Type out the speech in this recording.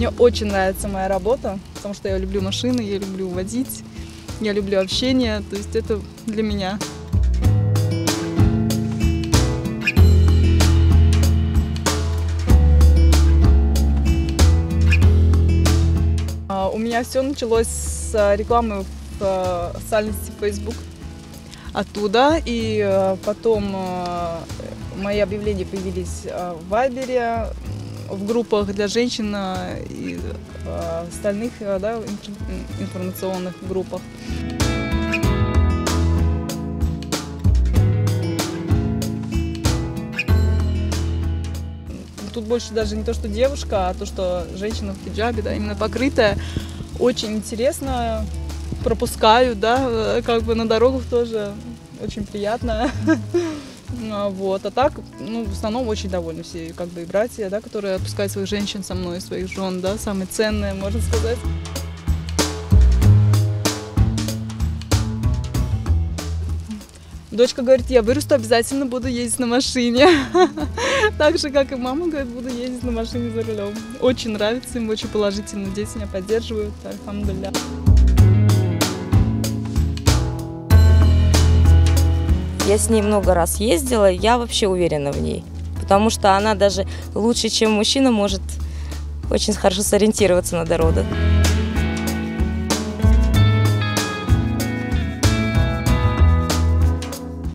Мне очень нравится моя работа, потому что я люблю машины, я люблю водить, я люблю общение, то есть это для меня. У меня все началось с рекламы в социальной сети Facebook. Оттуда, и потом мои объявления появились в Вайбере, в группах для женщин и остальных, да, информационных группах. Тут больше даже не то, что девушка, а то, что женщина в хиджабе, да, именно покрытая. Очень интересно, пропускаю, да, как бы на дорогах тоже очень приятно. Вот. А так, ну, в основном очень довольны все, как бы и братья, да, которые отпускают своих женщин со мной, своих жен, да, самые ценные, можно сказать. Дочка говорит, я вырасту, обязательно буду ездить на машине. Так же, как и мама говорит, буду ездить на машине за рулем. Очень нравится им, очень положительно. Дети меня поддерживают. Альхамдулилля. Я с ней много раз ездила, я вообще уверена в ней. Потому что она даже лучше, чем мужчина, может очень хорошо сориентироваться на дорогах.